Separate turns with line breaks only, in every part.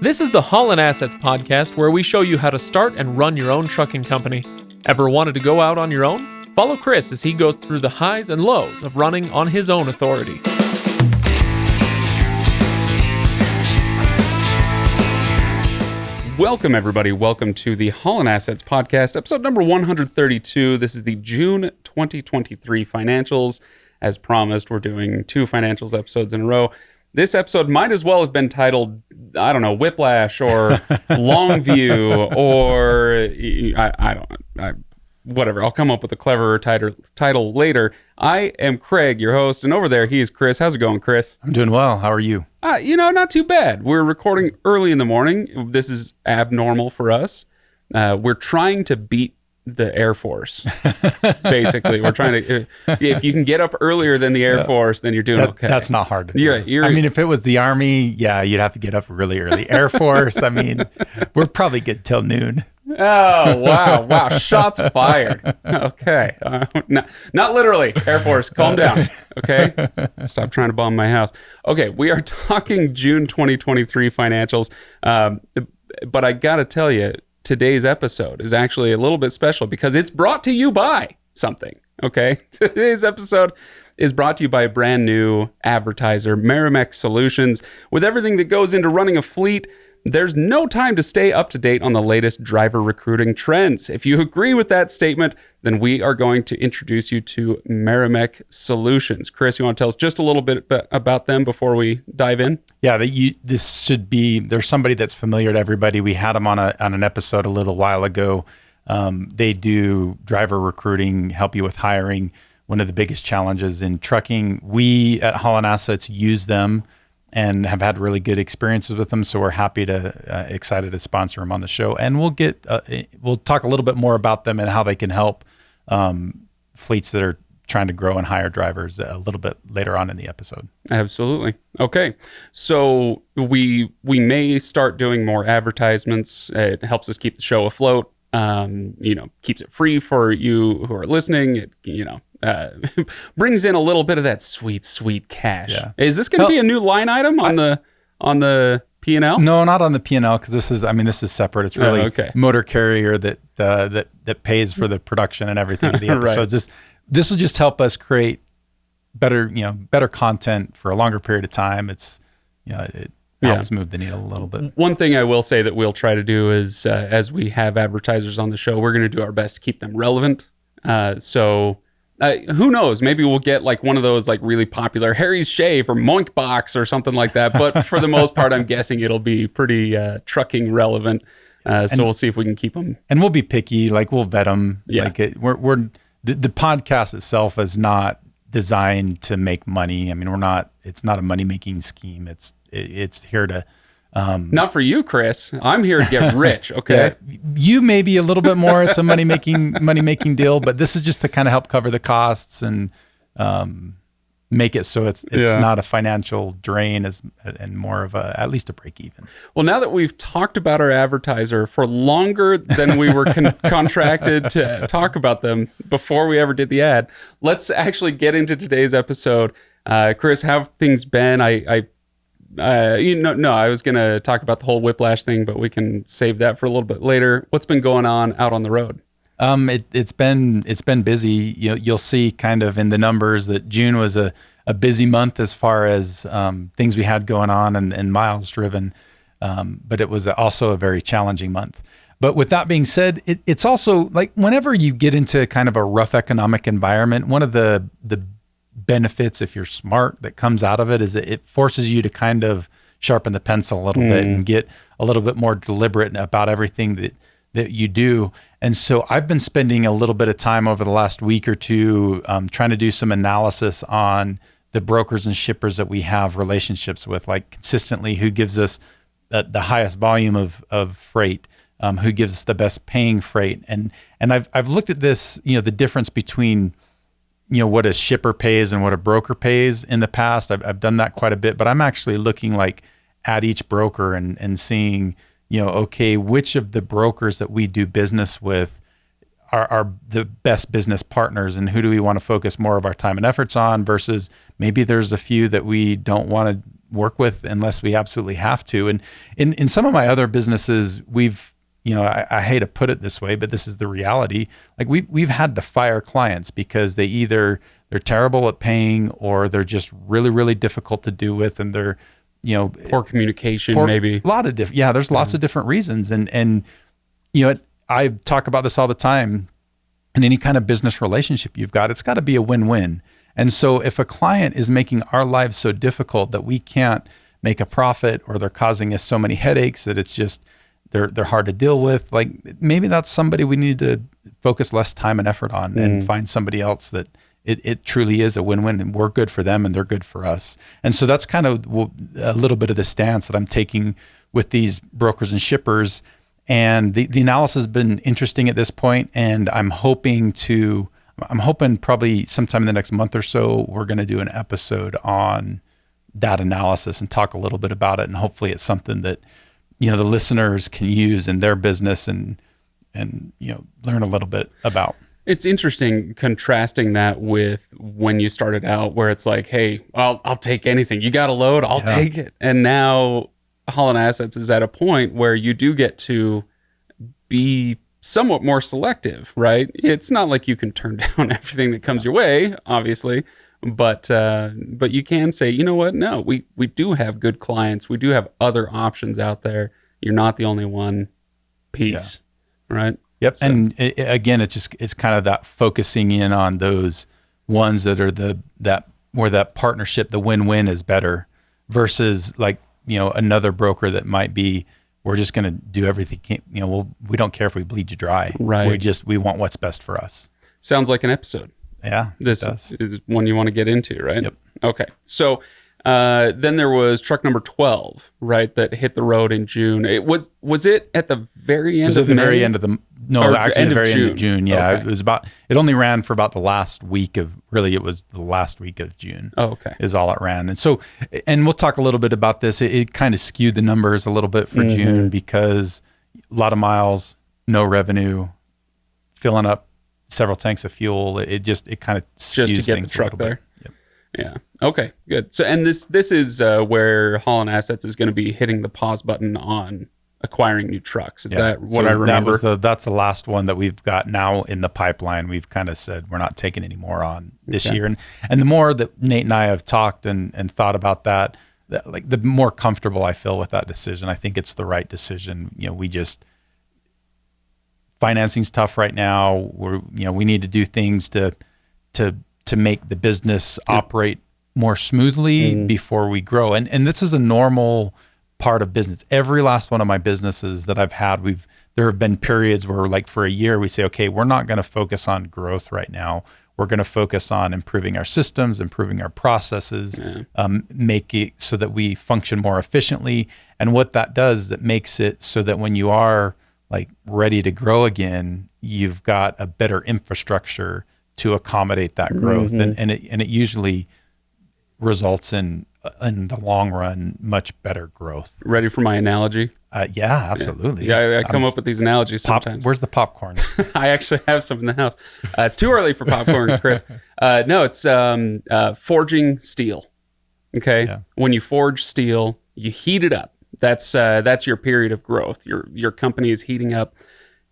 This is the Haulin Assets podcast where we show you how to start and run your own trucking company. Ever wanted to go out on your own? Follow Chris as he goes through the highs and lows of running on his own authority.
Welcome, everybody. Welcome to the Haulin Assets podcast, episode number 132. This is the June 2023 financials. As promised, we're doing two financials episodes in a row. This episode might as well have been titled, I don't know, Whiplash or Longview or whatever. I'll come up with a cleverer title later. I am Craig, your host, and over there he is Chris. How's it going, Chris?
I'm doing well. How are you?
Not too bad. We're recording early in the morning. This is abnormal for us. We're trying to beat the Air Force, basically. We're trying to, if you can get up earlier than the Air Force, then you're doing okay.
That's not hard to do.
You're,
I mean, if it was the Army, yeah, you'd have to get up really early. Air Force, I mean, we're probably good till noon.
Oh, wow. Shots fired. Okay. Not literally. Air Force, calm down. Okay. Stop trying to bomb my house. Okay. We are talking June 2023 financials. But I got to tell you, today's episode is actually a little bit special because it's brought to you by something. Okay. Today's episode is brought to you by a brand new advertiser, Merrimack Solutions. With everything that goes into running a fleet, there's no time to stay up to date on the latest driver recruiting trends. If you agree with that statement, then we are going to introduce you to Merrimack Solutions. Chris, you want to tell us just a little bit about them before we dive in?
Yeah, there's somebody that's familiar to everybody. We had them on an episode a little while ago. They do driver recruiting, help you with hiring. One of the biggest challenges in trucking. We at Haulin Assets use them and have had really good experiences with them. So we're excited to sponsor them on the show. And we'll talk a little bit more about them and how they can help fleets that are trying to grow and hire drivers a little bit later on in the episode.
Absolutely. Okay. So we may start doing more advertisements. It helps us keep the show afloat. Keeps it free for you who are listening. It, brings in a little bit of that sweet cash. Yeah. Is this going to be a new line item on the P&L?
No, not on the P&L, because this is separate. It's really motor carrier that pays for the production and everything of the episodes. Right. This will just help us create better content for a longer period of time. It helps move the needle a little bit.
One thing I will say that we'll try to do is, as we have advertisers on the show, we're going to do our best to keep them relevant. Who knows? Maybe we'll get like one of those like really popular Harry's Shave or Moink Box or something like that. But for the most part, I'm guessing it'll be pretty trucking relevant. So we'll see if we can keep them.
And we'll be picky. Like we'll vet them.
Yeah.
Like the podcast itself is not designed to make money. I mean, it's not a money making scheme. It's here to.
Not for you, Chris. I'm here to get rich. Okay.
Yeah, you may be a little bit more. It's a money making deal, but this is just to kind of help cover the costs and make it so it's not a financial drain and more of at least a break even.
Well, now that we've talked about our advertiser for longer than we were contracted to talk about them before we ever did the ad, let's actually get into today's episode. Chris, how have things been? I was going to talk about the whole Whiplash thing, but we can save that for a little bit later. What's been going on out on the road?
It's been busy. You'll see kind of in the numbers that June was a busy month as far as things we had going on and miles driven. But it was also a very challenging month. But with that being said, it's also like whenever you get into kind of a rough economic environment, one of the benefits, if you're smart, that comes out of it is it forces you to kind of sharpen the pencil a little bit and get a little bit more deliberate about everything that you do. And so I've been spending a little bit of time over the last week or two trying to do some analysis on the brokers and shippers that we have relationships with, like consistently who gives us the highest volume of freight, who gives us the best paying freight. And I've looked at this, the difference between what a shipper pays and what a broker pays in the past. I've done that quite a bit, but I'm actually looking like at each broker and seeing, which of the brokers that we do business with are the best business partners, and who do we want to focus more of our time and efforts on versus maybe there's a few that we don't want to work with unless we absolutely have to. And in some of my other businesses, we've, I hate to put it this way, but this is the reality. Like we've had to fire clients because they're terrible at paying, or they're just really, really difficult to do with, and they're,
poor communication, maybe
a lot of different. Yeah, there's lots of different reasons, and I talk about this all the time. In any kind of business relationship you've got, it's got to be a win-win. And so if a client is making our lives so difficult that we can't make a profit, or they're causing us so many headaches that it's just they're hard to deal with, like maybe that's somebody we need to focus less time and effort on and find somebody else that it truly is a win-win, and we're good for them and they're good for us. And so that's kind of a little bit of the stance that I'm taking with these brokers and shippers. And the analysis has been interesting at this point, and I'm hoping probably sometime in the next month or so, we're going to do an episode on that analysis and talk a little bit about it. And hopefully it's something that, the listeners can use in their business and learn a little bit about.
It's interesting contrasting that with when you started out, where it's like, hey, I'll take anything. You got a load, I'll take it. And now Haulin Assets is at a point where you do get to be somewhat more selective, right? It's not like you can turn down everything that comes your way, obviously, but you can say, you know what? No, we do have good clients. We do have other options out there. You're not the only one. Peace, right?
Yep. So, and again, it's kind of that focusing in on those ones that are where that partnership, the win-win is better, versus like, another broker that might be, we're just going to do everything. We don't care if we bleed you dry.
Right.
We want what's best for us.
Sounds like an episode.
Yeah.
This is one you want to get into, right?
Yep.
Okay. So then there was truck number 12, right? That hit the road in June. Was it at the very end of May?
Very end of the, no, actually the very end of June. Yeah.
Okay.
It only ran for about the last week of, really it was the last week of June.
Oh, okay.
Is all it ran. And so, and we'll talk a little bit about this. It kind of skewed the numbers a little bit for June, because a lot of miles, no revenue, filling up several tanks of fuel. It kind of skews
just to get the
things
truck
a little
there.
bit.
Yeah. Okay, good. So, and this is where Haulin Assets is going to be hitting the pause button on acquiring new trucks. Is that what I remember?
That's the last one that we've got now in the pipeline. We've kind of said we're not taking any more on this year. And the more that Nate and I have talked and thought about that, like the more comfortable I feel with that decision. I think it's the right decision. Financing's tough right now. We need to do things to make the business operate more smoothly before we grow. And this is a normal part of business. Every last one of my businesses that I've had, there have been periods where, like, for a year we say, okay, we're not going to focus on growth right now. We're going to focus on improving our systems, improving our processes, make it so that we function more efficiently. And what that does is it makes it so that when you are like ready to grow again, you've got a better infrastructure to accommodate that growth. And it usually results in the long run, much better growth.
Ready for my analogy?
Yeah, absolutely.
Yeah, I come up with these analogies sometimes.
Where's the popcorn?
I actually have some in the house. It's too early for popcorn, Chris. No, it's forging steel. Okay, when you forge steel, you heat it up. That's your period of growth. Your company is heating up.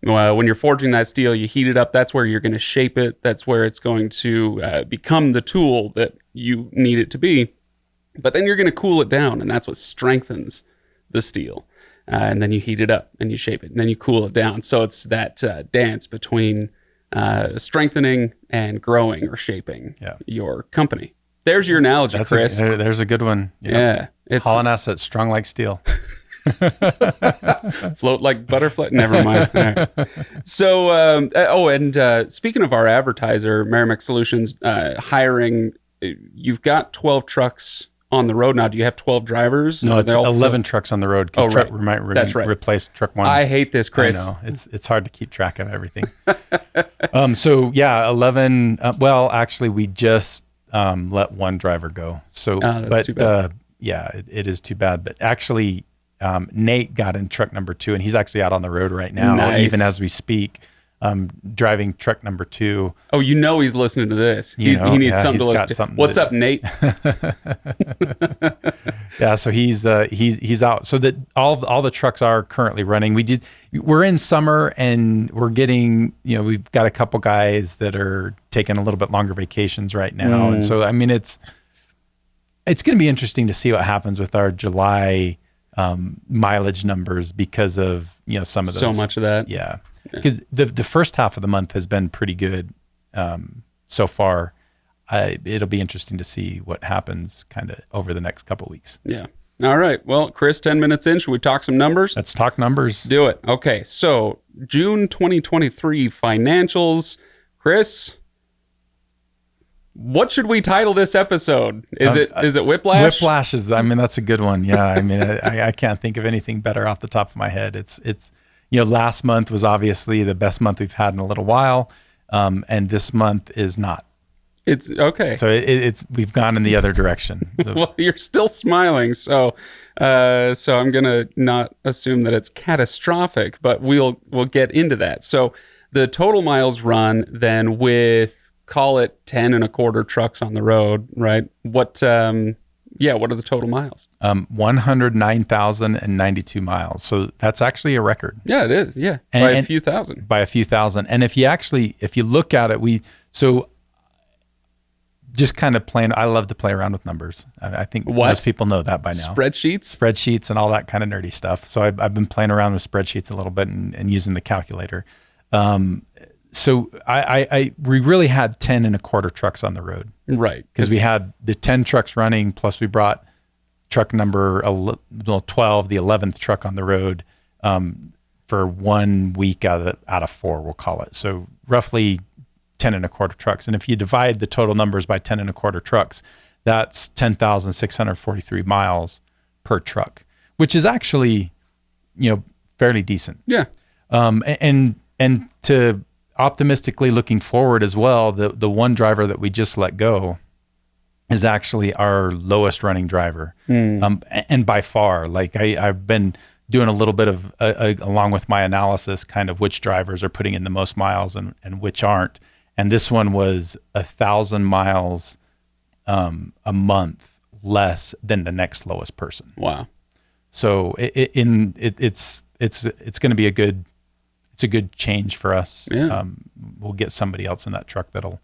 When you're forging that steel, you heat it up. That's where you're going to shape it. That's where it's going to become the tool that you need it to be. But then you're going to cool it down, and that's what strengthens the steel. And then you heat it up, and you shape it, and then you cool it down. So it's that dance between strengthening and growing or shaping your company. There's your analogy, Chris.
There's a good one.
Yeah.
It's Haulin Assets, strong like steel.
Float like butterfly. Never mind. Right. So, speaking of our advertiser, Merrimack Solutions, hiring, you've got 12 trucks on the road now. Do you have 12 drivers?
No, it's 11 trucks on the road.
Oh, right.
We might
That's right.
replace truck one.
I hate this, Chris.
I know. It's hard to keep track of everything. 11. Well, actually, we just let one driver go. So,
that's too bad.
It is too bad. But actually, Nate got in truck number 2, and he's actually out on the road right now,
Nice.
even as we speak. driving truck number 2.
Oh, he's listening to this. He needs something to listen to. What's up, Nate?
Yeah, so he's out. So that all the trucks are currently running. We're in summer and we're getting, we've got a couple guys that are taking a little bit longer vacations right now. And so, I mean, it's going to be interesting to see what happens with our July mileage numbers because of, some of those.
So much of that.
Yeah. Because the first half of the month has been pretty good so far. It'll be interesting to see what happens kind of over the next couple of weeks.
Yeah. All right. Well, Chris, 10 minutes in, should we talk some numbers?
Let's talk numbers.
Do it. Okay. So June 2023 financials. Chris, what should we title this episode? Is it Whiplash?
Whiplash that's a good one. Yeah. I mean, I can't think of anything better off the top of my head. It's last month was obviously the best month we've had in a little while. And this month is not.
It's okay.
So we've gone in the other direction. So.
Well, you're still smiling. So I'm going to not assume that it's catastrophic, but we'll get into that. So the total miles run then with, call it 10 and a quarter trucks on the road, right? What are the total miles?
109,092 miles. So that's actually a record.
Yeah, it is. Yeah. By a few thousand.
By a few thousand. And if you look at it, just kind of playing, I love to play around with numbers. I think most people know that by now. Spreadsheets and all that kind of nerdy stuff. So I've been playing around with spreadsheets a little bit and using the calculator. So we really had 10 and a quarter trucks on the road.
Right.
Because we had the 10 trucks running, plus we brought truck number 12, the 11th truck on the road for 1 week out of 4, we'll call it. So roughly 10 and a quarter trucks. And if you divide the total numbers by 10 and a quarter trucks, that's 10,643 miles per truck, which is actually, fairly decent.
Yeah.
And to optimistically looking forward as well, the one driver that we just let go is actually our lowest running driver. And by far, like I've been doing a little bit of, along with my analysis, kind of which drivers are putting in the most miles and which aren't. And this one was 1,000 miles a month less than the next lowest person.
Wow.
So it's going to be a good change for us.
Yeah.
We'll get somebody else in that truck that'll,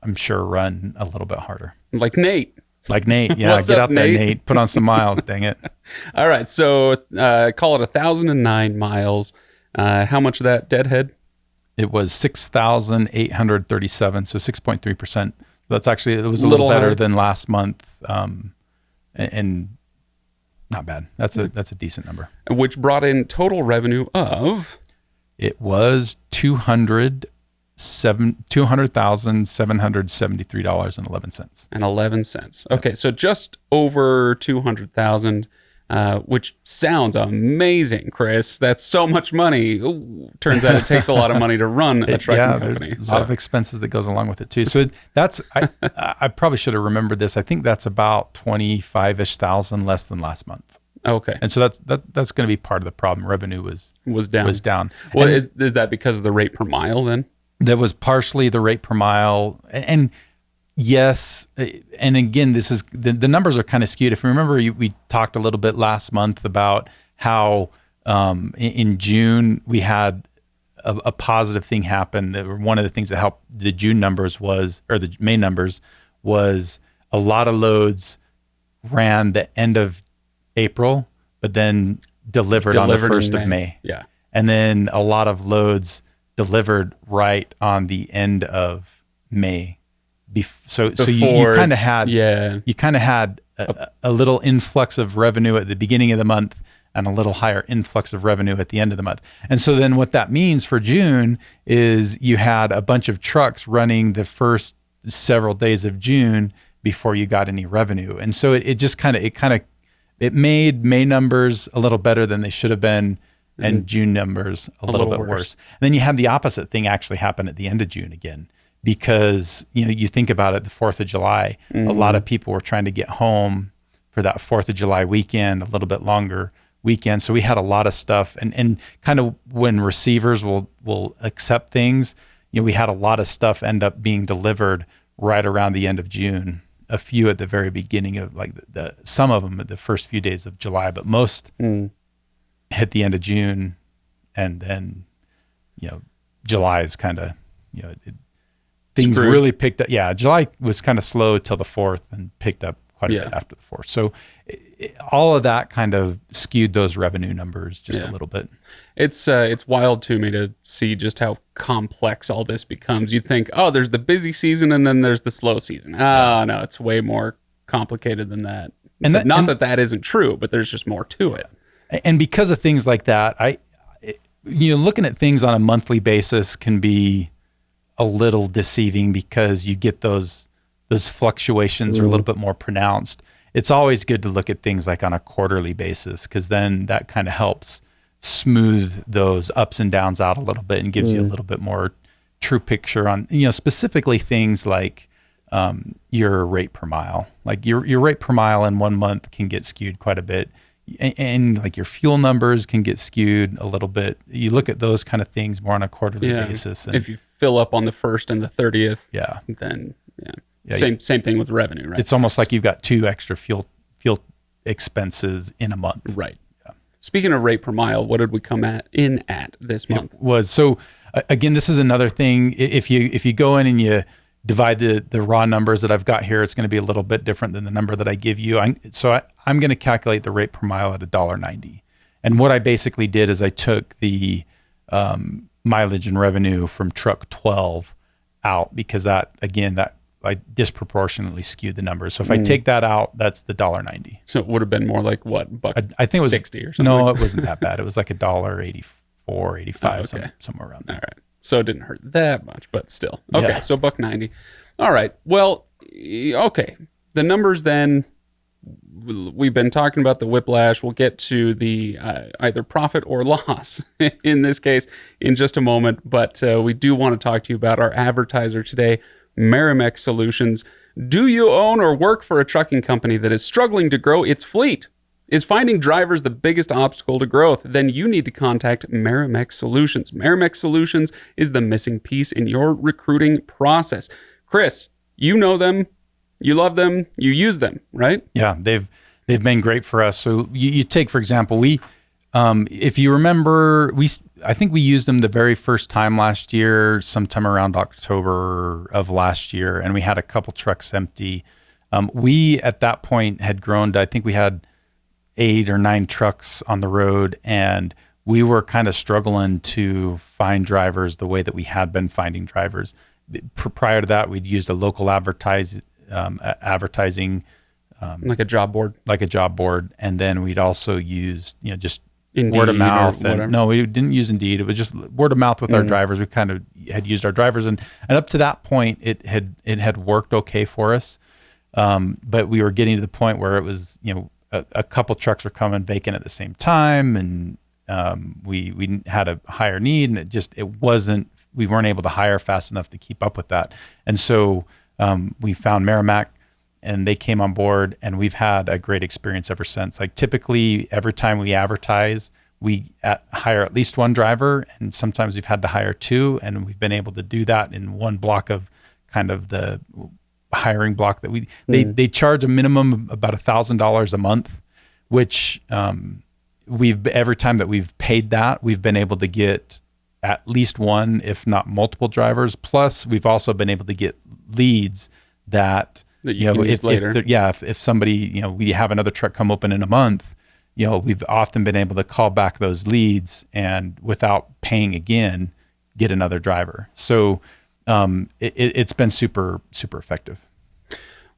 I'm sure, run a little bit harder.
Like Nate.
Yeah.
What's
Get
up,
out there, Nate. Put on some miles, dang it.
All right. So call it 1,009 miles. How much of that, Deadhead?
It was 6,837, so 6.3%. That's actually, it was a little better than last month, and not bad. That's a decent number.
Which brought in total revenue of?
It was $200,773.11.
And 11 cents. Okay, so just over 200,000. Which sounds amazing, Chris. That's so much money. Ooh, turns out it takes a lot of money to run a trucking company.
There's a lot of expenses that goes along with it too. So that's, I probably should have remembered this. I think that's about 25-ish thousand less than last month.
Okay.
And so that's going to be part of the problem. Revenue was down.
Well, is that because of the rate per mile then?
That was partially the rate per mile. And yes, and again, this is the numbers are kind of skewed. If you remember, we talked a little bit last month about how in June we had a positive thing happen. One of the things that helped the June numbers the May numbers was a lot of loads ran the end of April, but then delivered on the 1st of May.
Yeah,
and then a lot of loads delivered right on the end of May. So you kind of had a little influx of revenue at the beginning of the month and a little higher influx of revenue at the end of the month. And so then what that means for June is you had a bunch of trucks running the first several days of June before you got any revenue. And so it made May numbers a little better than they should have been, and June numbers a little bit worse. And then you had the opposite thing actually happen at the end of June again. Because, you think about it, the 4th of July, a lot of people were trying to get home for that 4th of July weekend a little bit longer. weekend. So we had a lot of stuff, and kind of when receivers will accept things, we had a lot of stuff end up being delivered right around the end of June. A few at the very beginning of some of them at the first few days of July, but most hit the end of June, and then July is kind of things
Screwed.
really picked up. Yeah, July was kind of slow till the 4th and picked up quite a bit after the 4th. So all of that kind of skewed those revenue numbers just a little bit.
It's wild to me to see just how complex all this becomes. You'd think, oh, there's the busy season and then there's the slow season. No, it's way more complicated than that. And so not that isn't true, but there's just more to it.
And because of things like that, looking at things on a monthly basis can be a little deceiving because you get those fluctuations are a little bit more pronounced. It's always good to look at things like on a quarterly basis, because then that kind of helps smooth those ups and downs out a little bit and gives you a little bit more true picture on, specifically things like your rate per mile. Like your rate per mile in 1 month can get skewed quite a bit. And like your fuel numbers can get skewed a little bit. You look at those kind of things more on a quarterly basis. And
if you fill up on the 1st and the 30th, then same thing with revenue, right?
It's almost like you've got 2 extra fuel expenses in a month.
Right. Yeah. Speaking of rate per mile, what did we come in at this month?
It was, so again, this is another thing. If you go in and you divide the raw numbers that I've got here, it's going to be a little bit different than the number that I give you. I'm going to calculate the rate per mile at $1.90. And what I basically did is I took the mileage and revenue from truck 12 out, because that I disproportionately skewed the numbers. So if I take that out, that's the $1.90.
So it would have been more like what?
I think it was
60 or something.
No, it wasn't that bad. It was like $1.84, $1.85, somewhere around there.
All right. So it didn't hurt that much, but still. Okay, so $1.90. All right. Well, okay. The numbers then, we've been talking about the whiplash. We'll get to the either profit or loss in this case in just a moment. But we do want to talk to you about our advertiser today, Merrimack Solutions. Do you own or work for a trucking company that is struggling to grow its fleet? Is finding drivers the biggest obstacle to growth? Then you need to contact Merrimack Solutions. Merrimack Solutions is the missing piece in your recruiting process. Chris, you know them, you love them, you use them, right?
Yeah, they've been great for us. So you take, for example, if you remember, I think we used them the very first time last year, sometime around October of last year, and we had a couple trucks empty. We at that point had grown to, I think we had 8 or 9 trucks on the road, and we were kind of struggling to find drivers the way that we had been finding drivers. Prior to that, we'd used a local advertising,
like a job board,
and then we'd also used just
Indeed
word of mouth.
And
no, we didn't use Indeed. It was just word of mouth with our drivers. We kind of had used our drivers, and up to that point, it had worked okay for us. But we were getting to the point where it was a couple trucks were coming vacant at the same time, and we had a higher need, and we weren't able to hire fast enough to keep up with that. And so we found Merrimack, and they came on board, and we've had a great experience ever since. Like typically every time we advertise, we hire at least 1 driver, and sometimes we've had to hire 2, and we've been able to do that in one block of kind of the hiring block that they charge a minimum of about $1,000 a month, which every time that we've paid that, we've been able to get at least 1, if not multiple drivers. Plus we've also been able to get leads that
you can use later.
If somebody, we have another truck come open in a month, we've often been able to call back those leads and without paying again, get another driver. So it's been super, super effective.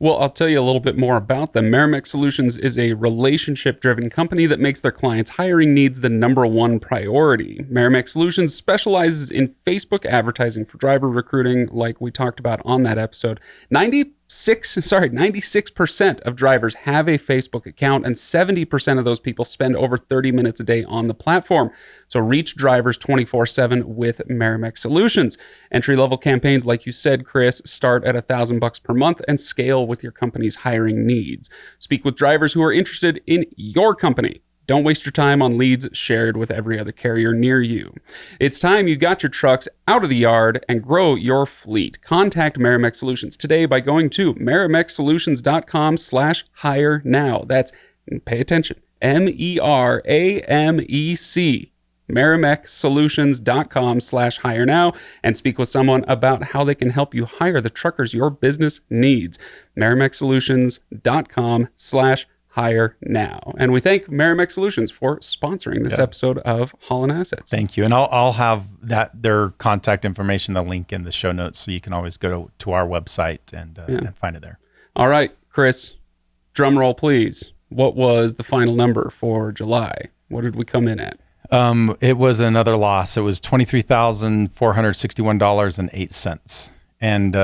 Well, I'll tell you a little bit more about them. Merrimack Solutions is a relationship-driven company that makes their clients' hiring needs the number 1 priority. Merrimack Solutions specializes in Facebook advertising for driver recruiting, like we talked about on that episode. 96% of drivers have a Facebook account, and 70% of those people spend over 30 minutes a day on the platform. So reach drivers 24/7 with Merrimack Solutions. Entry-level campaigns, like you said, Chris, start at $1,000 per month and scale with your company's hiring needs. Speak with drivers who are interested in your company. Don't waste your time on leads shared with every other carrier near you. It's time you got your trucks out of the yard and grow your fleet. Contact Merrimack Solutions today by going to merrimacksolutions.com/hire now. That's, pay attention, MERAMEC, merrimacksolutions.com/hire now, and speak with someone about how they can help you hire the truckers your business needs. merrimacksolutions.com/hire now. And we thank Merrimack Solutions for sponsoring this episode of Haulin Assets.
Thank you. And I'll have their contact information, the link in the show notes, so you can always go to our website and find it there.
All right, Chris, drum roll, please. What was the final number for July? What did we come in at?
It was another loss. It was $23,461.08. And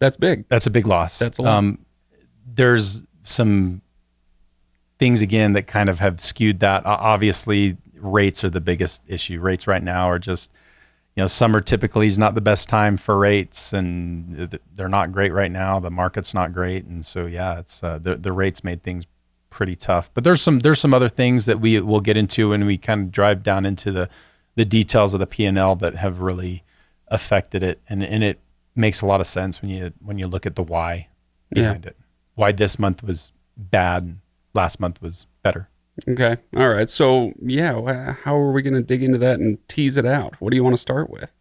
that's big.
That's a big loss.
That's a lot.
There's some things, again, that kind of have skewed that. Obviously, rates are the biggest issue. Rates right now are just, summer typically is not the best time for rates, and they're not great right now. The market's not great. And so, it's the rates made things pretty tough. But there's some other things that we will get into when we kind of drive down into the details of the P&L that have really affected it, and it makes a lot of sense when you look at the why behind it. Why this month was bad and last month was better.
Okay. All right. So how are we going to dig into that and tease it out? What do you want to start with?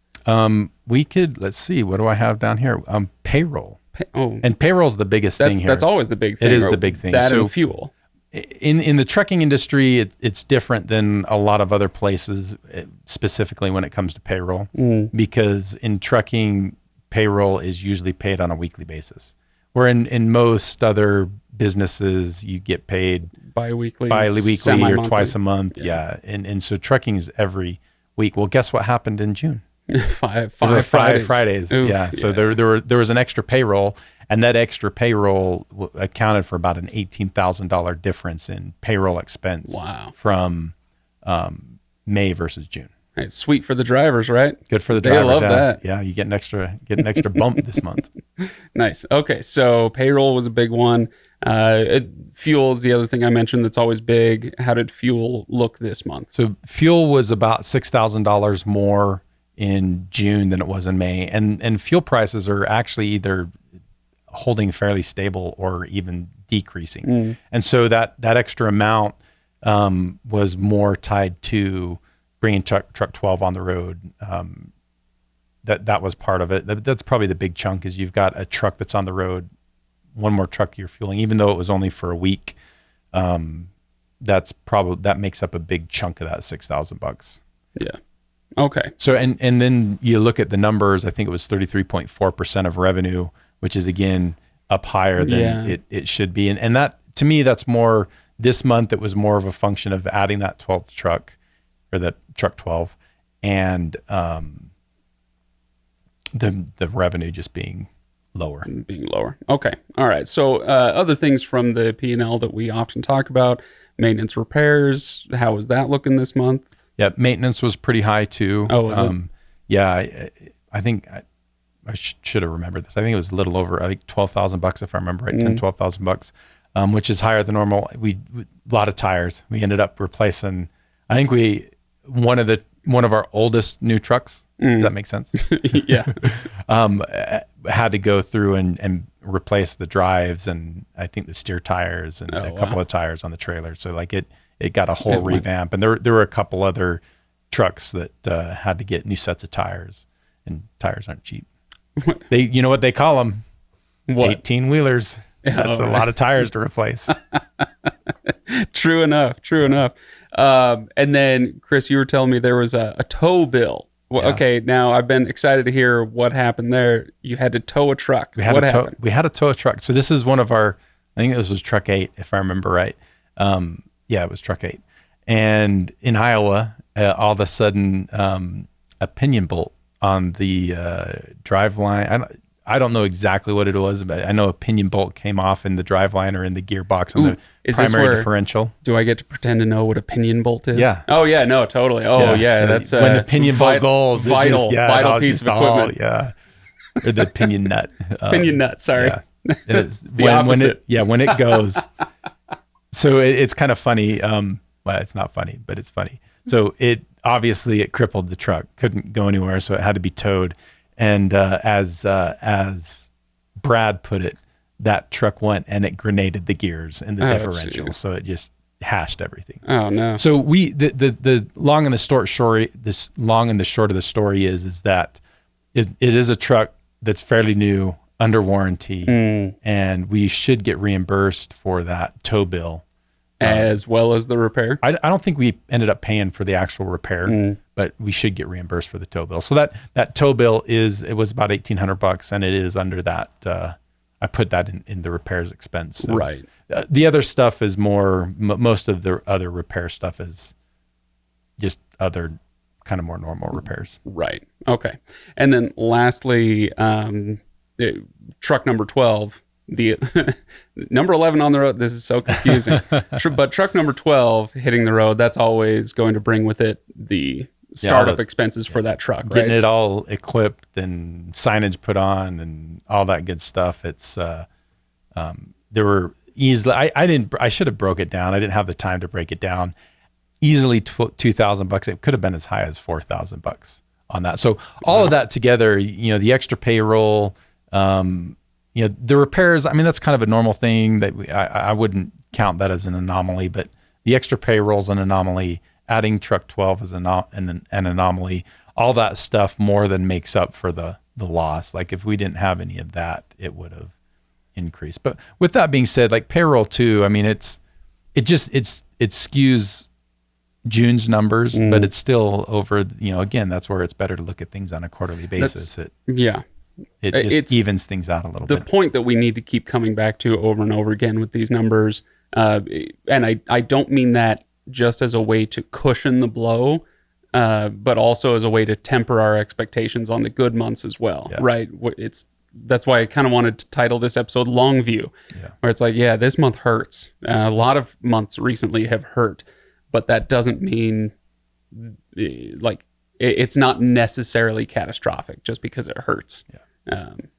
We could, let's see, what do I have down here? Payroll.
Oh,
and payroll's the biggest thing here.
That's always the big thing.
It is the big thing.
That and fuel.
In the trucking industry, it's different than a lot of other places, specifically when it comes to payroll, because in trucking, payroll is usually paid on a weekly basis. Where in most other businesses, you get paid
bi-weekly
or twice a month. Yeah. And so trucking is every week. Well, guess what happened in June?
five
Fridays.
Oof,
yeah. So there was an extra payroll. And that extra payroll accounted for about an $18,000 difference in payroll expense.
Wow.
From May versus June.
Hey, it's sweet for the drivers, right?
Good for the drivers.
They love that.
Yeah, you get an extra bump this month.
Nice. Okay, so payroll was a big one. Fuel is the other thing I mentioned that's always big. How did fuel look this month?
So fuel was about $6,000 more in June than it was in May, and fuel prices are actually either holding fairly stable or even decreasing. And so that extra amount was more tied to bringing truck 12 on the road. That was part of it. That's probably the big chunk, is you've got a truck that's on the road, one more truck you're fueling, even though it was only for a week. That makes up a big chunk of that $6,000.
Yeah. Okay.
So and then you look at the numbers. I think it was 33.4% of revenue, which is, again, up higher than it should be. And that, to me, that's more, this month it was more of a function of adding that 12th truck, or the truck 12, and the revenue just being lower.
Okay. All right. So other things from the P&L that we often talk about, maintenance, repairs, how was that looking this month?
Yeah, maintenance was pretty high too.
Oh, was it?
Yeah, I think I should have remembered this. I think it was a little over, I think $12,000 if I remember right, $12,000, which is higher than normal. A lot of tires. We ended up replacing, I think one of our oldest new trucks. Does that make sense?
Yeah.
Had to go through and replace the drives, and I think the steer tires, and a couple of tires on the trailer. So it got a whole revamp, and there were a couple other trucks that had to get new sets of tires, and tires aren't cheap. You know what they call them?
What?
18-wheelers. That's a lot of tires to replace.
True enough. And then, Chris, you were telling me there was a tow bill. Well, okay, now I've been excited to hear what happened there. You had to tow a truck. What happened?
We had to tow a truck. So this is one of our, I think this was truck 8, if I remember right. Yeah, it was truck 8. And in Iowa, all of a sudden, a pinion bolt on the drive line. I don't know exactly what it was, but I know a pinion bolt came off in the driveline or in the gearbox on the primary differential.
Do I get to pretend to know what a pinion bolt is?
Yeah.
Oh yeah, no, totally. Oh yeah, that's
when the pinion bolt goes,
vital piece of equipment.
Yeah, or the pinion nut.
Pinion nut. Sorry.
Yeah. When it goes. So it's kind of funny. Well, it's not funny, but it's funny. So it crippled the truck, couldn't go anywhere, so it had to be towed. And as Brad put it, that truck went and it grenaded the gears and the differential, so it just hashed everything.
Oh no!
So the long and the short of the story is that it is a truck that's fairly new, under warranty, and we should get reimbursed for that tow bill.
As well as the repair?
I don't think we ended up paying for the actual repair, but we should get reimbursed for the tow bill. So that tow bill it was about $1,800, and it is under that. I put that in the repairs expense. So,
right.
The other stuff is most of the other repair stuff is just other kind of more normal repairs.
Right. Okay. And then lastly, truck number 12, the number 11 on the road. This is so confusing, but truck number 12 hitting the road, that's always going to bring with it the startup expenses for that truck, right?
Getting it all equipped and signage put on and all that good stuff. It's, there were easily, I should have broke it down. I didn't have the time to break it down. Easily $2,000. It could have been as high as $4,000 on that. So all of that together, the extra payroll, the repairs, I mean, that's kind of a normal thing that I wouldn't count that as an anomaly, but the extra payroll's an anomaly. Adding truck 12 is an anomaly. All that stuff more than makes up for the loss. Like if we didn't have any of that, it would have increased. But with that being said, like payroll too, I mean, it skews June's numbers, but it's still over, again, that's where it's better to look at things on a quarterly basis. It just evens things out a little bit.
The point that we need to keep coming back to over and over again with these numbers, and I don't mean that just as a way to cushion the blow, but also as a way to temper our expectations on the good months as well, right? That's why I kind of wanted to title this episode Long View, where it's like, this month hurts. A lot of months recently have hurt, but that doesn't mean it's not necessarily catastrophic just because it hurts.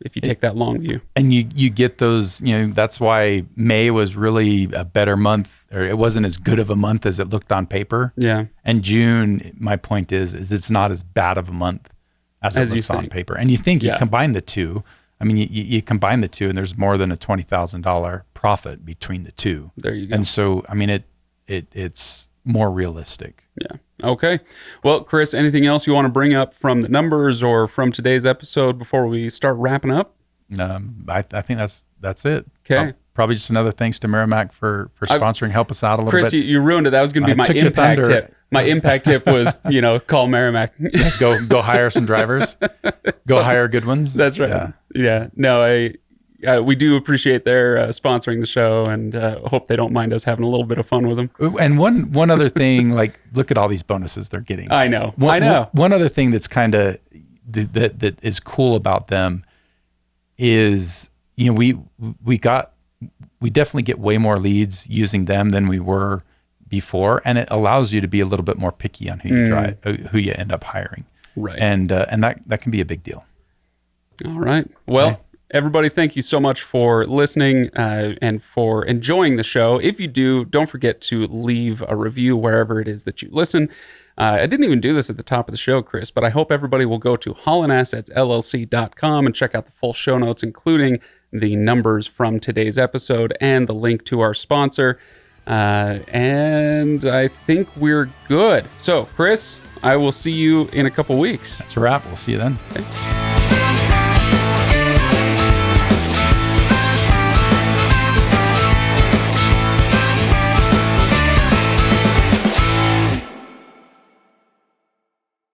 If you take that long view. And
you get those, that's why May was really a better month, or it wasn't as good of a month as it looked on paper.
Yeah.
And June, my point is it's not as bad of a month as it looks on paper. And you think you combine the two. I mean, you combine the two and there's more than a $20,000 profit between the two.
There you go.
And so, I mean, it's more realistic.
Yeah. Okay. Well, Chris, anything else you want to bring up from the numbers or from today's episode before we start wrapping up?
I think that's it.
Okay.
Probably just another thanks to Merrimack for sponsoring, help us out a little
Chris,
bit.
Chris, you ruined it. That was going to be my impact tip. My impact tip was, call Merrimack.
Go hire some drivers. Go hire good ones.
That's right. Yeah. No, we do appreciate their sponsoring the show, and hope they don't mind us having a little bit of fun with them.
And one other thing, like, look at all these bonuses they're getting.
I know.
One other thing that's kind of that is cool about them is, we definitely get way more leads using them than we were before, and it allows you to be a little bit more picky on who you end up hiring.
Right.
And that can be a big deal.
All right. Well. Okay. Everybody, thank you so much for listening and for enjoying the show. If you do, don't forget to leave a review wherever it is that you listen. I didn't even do this at the top of the show, Chris, but I hope everybody will go to HaulinAssetsLLC.com and check out the full show notes, including the numbers from today's episode and the link to our sponsor. And I think we're good. So, Chris, I will see you in a couple weeks.
That's a wrap. We'll see you then.
Okay.